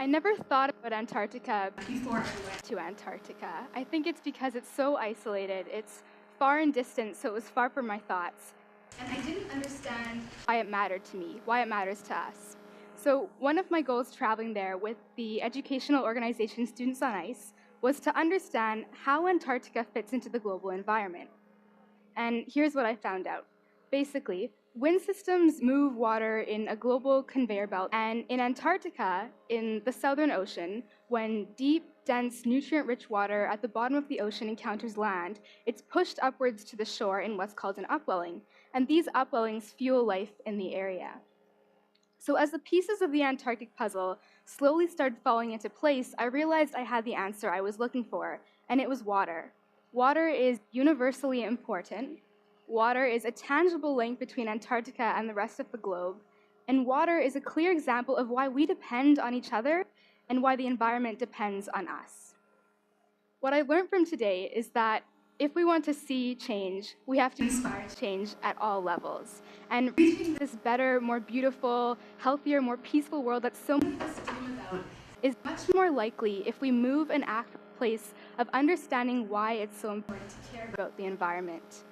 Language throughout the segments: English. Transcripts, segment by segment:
I never thought about Antarctica before I went to Antarctica. I think it's because it's so isolated. It's far in distance, so it was far from my thoughts. And I didn't understand why it mattered to me, why it matters to us. So one of my goals traveling there with the educational organization Students on Ice was to understand how Antarctica fits into the global environment. And here's what I found out. Basically, wind systems move water in a global conveyor belt, and in Antarctica, in the Southern Ocean, when deep, dense, nutrient-rich water at the bottom of the ocean encounters land, it's pushed upwards to the shore in what's called an upwelling, and these upwellings fuel life in the area. So as the pieces of the Antarctic puzzle slowly started falling into place, I realized I had the answer I was looking for, and it was water. Water is universally important. Water is a tangible link between Antarctica and the rest of the globe, and water is a clear example of why we depend on each other and why the environment depends on us. What I learned from today is that if we want to see change, we have to inspire change at all levels. And reaching this better, more beautiful, healthier, more peaceful world that so many of us dream about is much more likely if we move and act from a place of understanding why it's so important to care about the environment.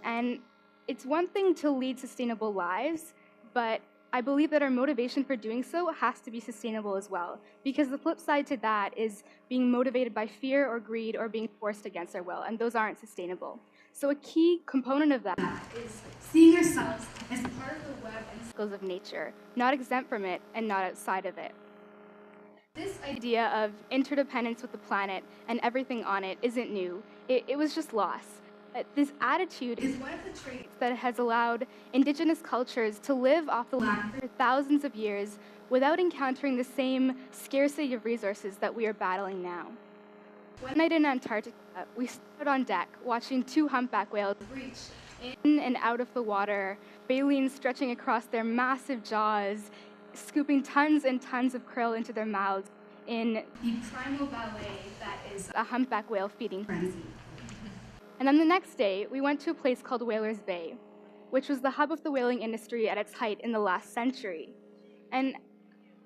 And it's one thing to lead sustainable lives, but I believe that our motivation for doing so has to be sustainable as well, because the flip side to that is being motivated by fear or greed or being forced against our will, and those aren't sustainable. So a key component of that is seeing ourselves as part of the web and cycles of nature, not exempt from it and not outside of it. This idea of interdependence with the planet and everything on it isn't new. It was just lost. This attitude is one of the traits that has allowed indigenous cultures to live off the land for thousands of years without encountering the same scarcity of resources that we are battling now. One night in Antarctica, we stood on deck watching two humpback whales reach in and out of the water, baleen stretching across their massive jaws, scooping tons and tons of krill into their mouths in the primal ballet that is a humpback whale feeding frenzy. And then the next day, we went to a place called Whalers Bay, which was the hub of the whaling industry at its height in the last century. And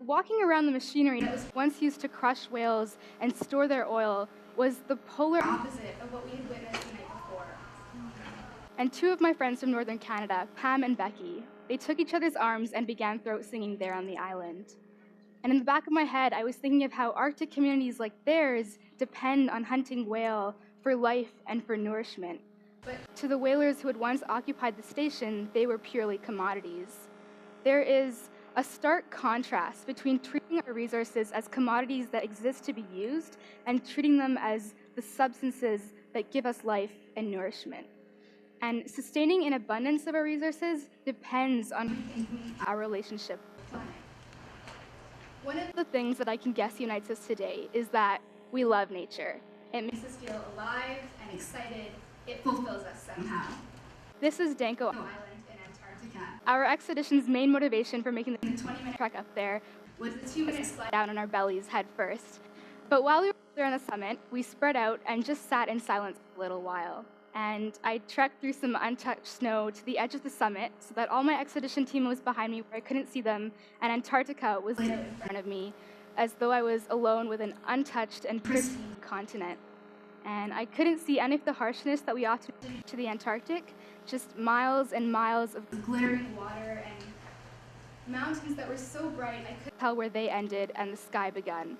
walking around the machinery that was once used to crush whales and store their oil was the polar opposite of what we had witnessed the night before. And two of my friends from Northern Canada, Pam and Becky, they took each other's arms and began throat singing there on the island. And in the back of my head, I was thinking of how Arctic communities like theirs depend on hunting whale for life and for nourishment. But to the whalers who had once occupied the station, they were purely commodities. There is a stark contrast between treating our resources as commodities that exist to be used and treating them as the substances that give us life and nourishment. And sustaining an abundance of our resources depends on our relationship with the planet. One of the things that I can guess unites us today is that we love nature. It makes us feel alive and excited. It fulfills us somehow. This is Danko Island in Antarctica. Our expedition's main motivation for making the 20-minute trek up there was the 2-minute slide down on our bellies head first. But while we were there on the summit, we spread out and just sat in silence for a little while. And I trekked through some untouched snow to the edge of the summit so that all my expedition team was behind me where I couldn't see them, and Antarctica was in front of me, as though I was alone with an untouched and pristine continent. And I couldn't see any of the harshness that we often do to the Antarctic, just miles and miles of glittering water and mountains that were so bright I couldn't tell where they ended and the sky begun.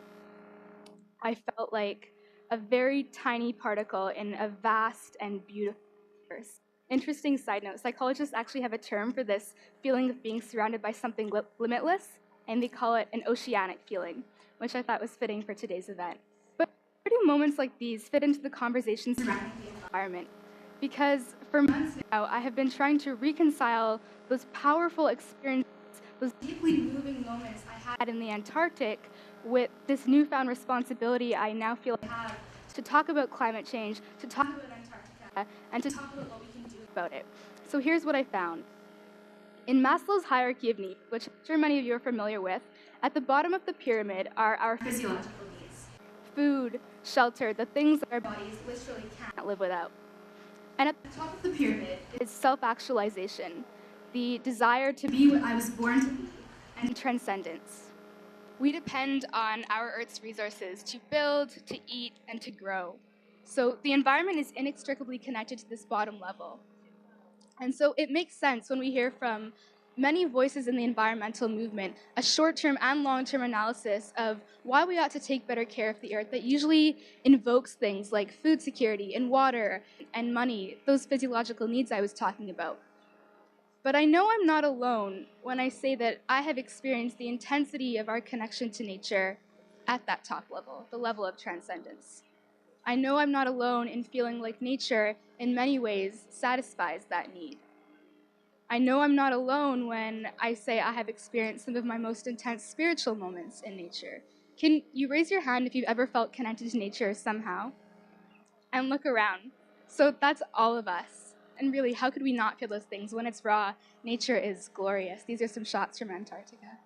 I felt like a very tiny particle in a vast and beautiful universe. Interesting side note, psychologists actually have a term for this feeling of being surrounded by something limitless, and they call it an oceanic feeling, which I thought was fitting for today's event. But where do moments like these fit into the conversation surrounding the environment? Because for months now, I have been trying to reconcile those powerful experiences, those deeply moving moments I had in the Antarctic with this newfound responsibility I now feel I have to talk about climate change, to talk about Antarctica, and to talk about what we can do about it. So here's what I found. In Maslow's hierarchy of needs, which I'm sure many of you are familiar with, at the bottom of the pyramid are our physiological needs. Food, shelter, the things that our bodies literally can't live without. And at the top of the pyramid is self-actualization, the desire to be what I was born to be, and transcendence. We depend on our Earth's resources to build, to eat, and to grow. So the environment is inextricably connected to this bottom level. And so it makes sense when we hear from many voices in the environmental movement a short-term and long-term analysis of why we ought to take better care of the Earth that usually invokes things like food security and water and money, those physiological needs I was talking about. But I know I'm not alone when I say that I have experienced the intensity of our connection to nature at that top level, the level of transcendence. I know I'm not alone in feeling like nature, in many ways, satisfies that need. I know I'm not alone when I say I have experienced some of my most intense spiritual moments in nature. Can you raise your hand if you've ever felt connected to nature somehow? And look around. So that's all of us. And really, how could we not feel those things when it's raw? Nature is glorious. These are some shots from Antarctica.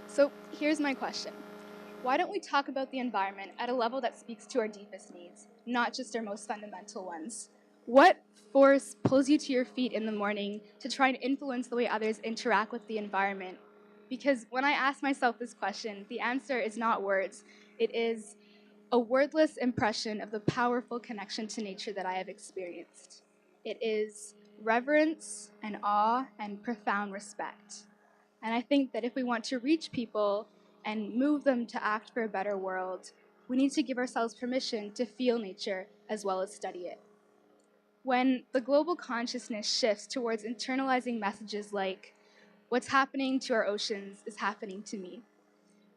So here's my question. Why don't we talk about the environment at a level that speaks to our deepest needs, not just our most fundamental ones? What force pulls you to your feet in the morning to try and influence the way others interact with the environment? Because when I ask myself this question, the answer is not words. It is a wordless impression of the powerful connection to nature that I have experienced. It is reverence and awe and profound respect. And I think that if we want to reach people and move them to act for a better world, we need to give ourselves permission to feel nature as well as study it. When the global consciousness shifts towards internalizing messages like, what's happening to our oceans is happening to me.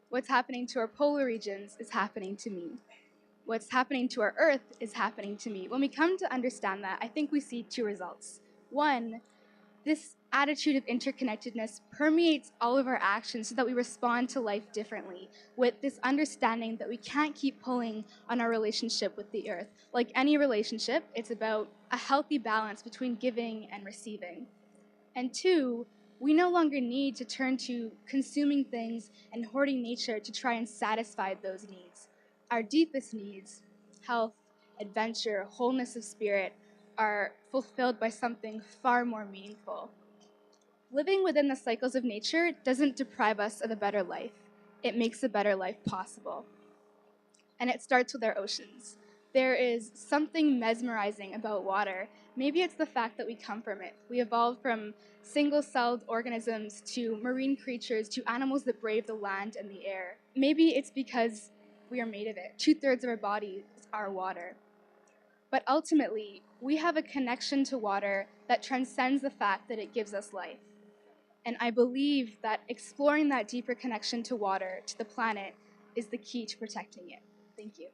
What's happening to our polar regions is happening to me. What's happening to our Earth is happening to me. When we come to understand that, I think we see two results. One, this attitude of interconnectedness permeates all of our actions so that we respond to life differently, with this understanding that we can't keep pulling on our relationship with the Earth. Like any relationship, it's about a healthy balance between giving and receiving. And two, we no longer need to turn to consuming things and hoarding nature to try and satisfy those needs. Our deepest needs, health, adventure, wholeness of spirit, are fulfilled by something far more meaningful. Living within the cycles of nature doesn't deprive us of a better life. It makes a better life possible. And it starts with our oceans. There is something mesmerizing about water. Maybe it's the fact that we come from it. We evolved from single-celled organisms to marine creatures to animals that brave the land and the air. Maybe it's because we are made of it. 2/3 of our bodies are water. But ultimately, we have a connection to water that transcends the fact that it gives us life. And I believe that exploring that deeper connection to water, to the planet, is the key to protecting it. Thank you.